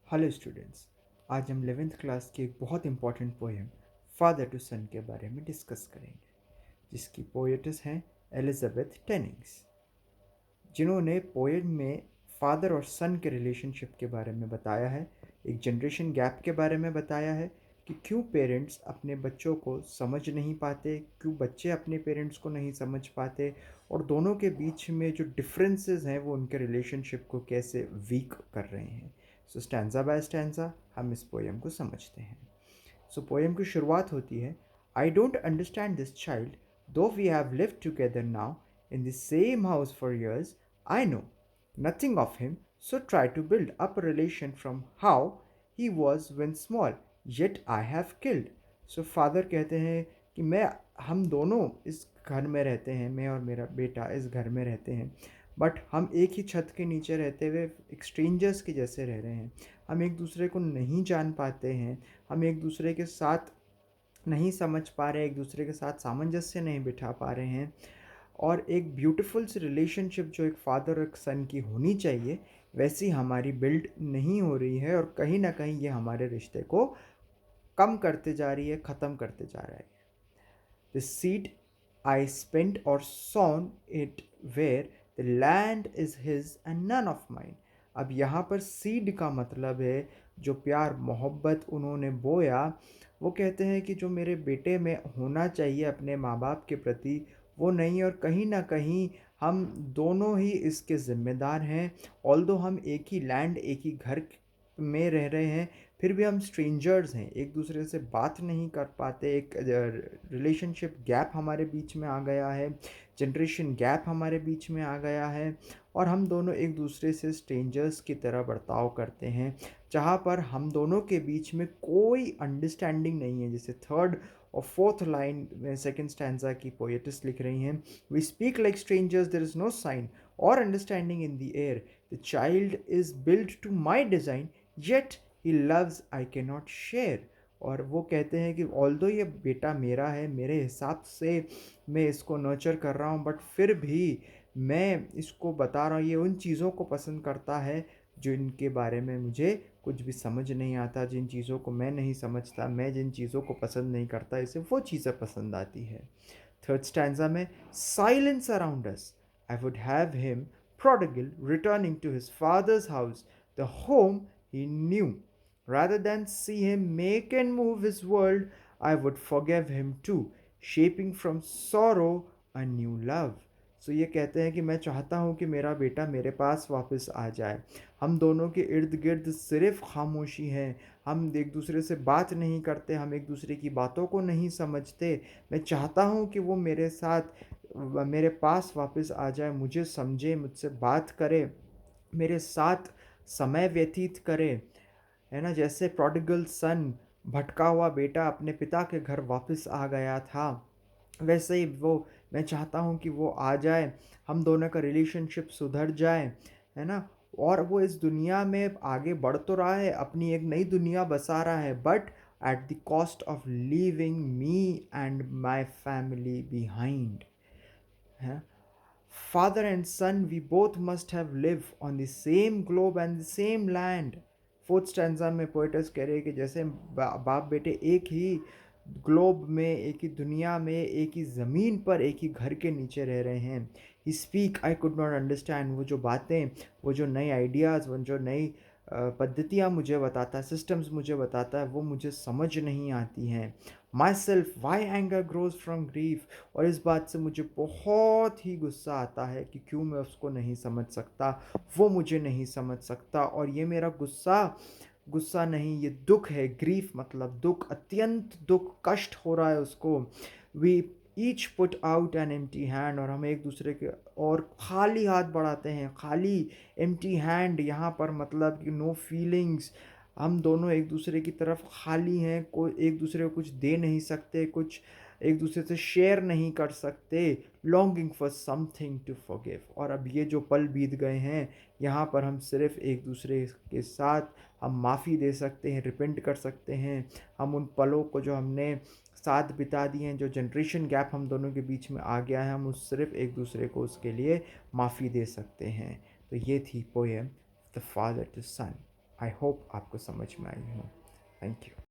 Hello students. आज हम 11th class की एक बहुत इंपॉर्टेंट पोएम फादर टू सन के बारे में डिस्कस करेंगे, जिसकी पोएट्स हैं एलिजाबेथ टेनिंग्स, जिन्होंने पोएम में फादर और सन के रिलेशनशिप के बारे में बताया है, एक जनरेशन गैप के बारे में बताया है कि क्यों पेरेंट्स अपने बच्चों को समझ नहीं पाते, क्यों बच्चे अपने पेरेंट्स को नहीं समझ पाते, और दोनों के बीच में जो डिफरेंसेस हैं वो उनके रिलेशनशिप को कैसे वीक कर रहे हैं। सो स्टैंजा बाय स्टैंजा हम इस पोएम को समझते हैं। सो पोएम की शुरुआत होती है, I don't understand this child though we have lived together now in the same house for years. I know nothing of him, so try to build up a relation from how he was when small, yet I have killed. So father कहते हैं कि हम दोनों इस घर में रहते हैं, मैं और मेरा बेटा इस घर में रहते हैं, बट हम एक ही छत के नीचे रहते हुए एक स्ट्रेंजर्स के जैसे रह रहे हैं। हम एक दूसरे को नहीं जान पाते हैं, हम एक दूसरे के साथ नहीं समझ पा रहे, एक दूसरे के साथ सामंजस्य नहीं बिठा पा रहे हैं। और एक ब्यूटीफुल सी रिलेशनशिप जो एक फादर और एक सन की होनी चाहिए, वैसी हमारी बिल्ड नहीं हो रही है, और कहीं ना कहीं ये हमारे रिश्ते को कम करते जा रही है, ख़त्म करते जा रहा है। द सीड आई स्पेंट और sown it where the land is his and none of mine. अब यहाँ पर सीड का मतलब है जो प्यार मोहब्बत उन्होंने बोया। वो कहते हैं कि जो मेरे बेटे में होना चाहिए अपने माँ बाप के प्रति, वो नहीं, और कहीं ना कहीं हम दोनों ही इसके ज़िम्मेदार हैं। ऑल्दो हम एक ही लैंड एक ही घर में रह रहे हैं, फिर भी हम स्ट्रेंजर्स हैं, एक दूसरे से बात नहीं कर पाते। एक रिलेशनशिप गैप हमारे बीच में आ गया है, जनरेशन गैप हमारे बीच में आ गया है, और हम दोनों एक दूसरे से स्ट्रेंजर्स की तरह बर्ताव करते हैं, जहाँ पर हम दोनों के बीच में कोई अंडरस्टैंडिंग नहीं है। जैसे थर्ड और फोर्थ लाइन में सेकेंड स्टैंजा की पोएटिस लिख रही हैं, we speak like strangers, there is no sign or understanding in the air, the child is build to my design, yet he loves I can not share. और वो कहते हैं कि ऑल्दो ये बेटा मेरा है, मेरे हिसाब से मैं इसको नर्चर कर रहा हूँ, बट फिर भी मैं इसको बता रहा हूँ, ये उन चीज़ों को पसंद करता है जो इनके बारे में मुझे कुछ भी समझ नहीं आता, जिन चीज़ों को मैं नहीं समझता, मैं जिन चीज़ों को पसंद नहीं करता, इसे वो चीज़ें पसंद आती है। थर्ड स्टैंजा में, silence around us, I would have him prodigal returning to his father's house, the home he knew. Rather than see him make and move his world, I would forgive him too, shaping from sorrow a new love. सो ये कहते हैं कि मैं चाहता हूँ कि मेरा बेटा मेरे पास वापस आ जाए। हम दोनों के इर्द गिर्द सिर्फ खामोशी है, हम एक दूसरे से बात नहीं करते, हम एक दूसरे की बातों को नहीं समझते। मैं चाहता हूँ कि वो मेरे साथ मेरे पास वापस आ जाए, मुझे समझे, मुझसे बात करे, मेरे साथ समय व्यतीत करे, है ना। जैसे प्रोडिगल सन, भटका हुआ बेटा अपने पिता के घर वापस आ गया था, वैसे ही वो मैं चाहता हूँ कि वो आ जाए, हम दोनों का रिलेशनशिप सुधर जाए, है ना। और वो इस दुनिया में आगे बढ़ तो रहा है, अपनी एक नई दुनिया बसा रहा है, but at the cost of leaving me and my family behind, है। Father and son, we both must have lived on the same globe and the same land. Fourth stanza में पोइटस कह रहे हैं कि जैसे बाप बेटे एक ही ग्लोब में, एक ही दुनिया में, एक ही ज़मीन पर, एक ही घर के नीचे रह रहे हैं। He speak I could not understand, वो जो बातें, वो जो नई आइडियाज़, वो जो नई पद्धतियाँ मुझे बताता है, सिस्टम्स मुझे बताता है, वो मुझे समझ नहीं आती हैं। My self Y anger grows from grief, और इस बात से मुझे बहुत ही गुस्सा आता है कि क्यों मैं उसको नहीं समझ सकता, वो मुझे नहीं समझ सकता। और ये मेरा गुस्सा गुस्सा नहीं, ये दुख है। ग्रीफ मतलब दुख, अत्यंत दुख, कष्ट हो रहा है उसको। We each put out an empty hand, और हम एक दूसरे के और खाली हाथ बढ़ाते हैं, खाली, एम्प्टी हैंड यहाँ पर मतलब कि नो फीलिंग्स। हम दोनों एक दूसरे की तरफ खाली हैं, कोई एक दूसरे को कुछ दे नहीं सकते, कुछ एक दूसरे से शेयर नहीं कर सकते। Longing for something to forgive, और अब ये जो पल बीत गए हैं, यहाँ पर हम सिर्फ एक दूसरे के साथ हम माफ़ी दे सकते हैं, रिपेंट कर सकते हैं। हम उन पलों को जो हमने साथ बिता दिए हैं, जो जनरेशन गैप हम दोनों के बीच में आ गया है, हम उस सिर्फ एक दूसरे को उसके लिए माफ़ी दे सकते हैं। तो ये थी poem the father to son. I hope आपको समझ में आई हो। Thank you.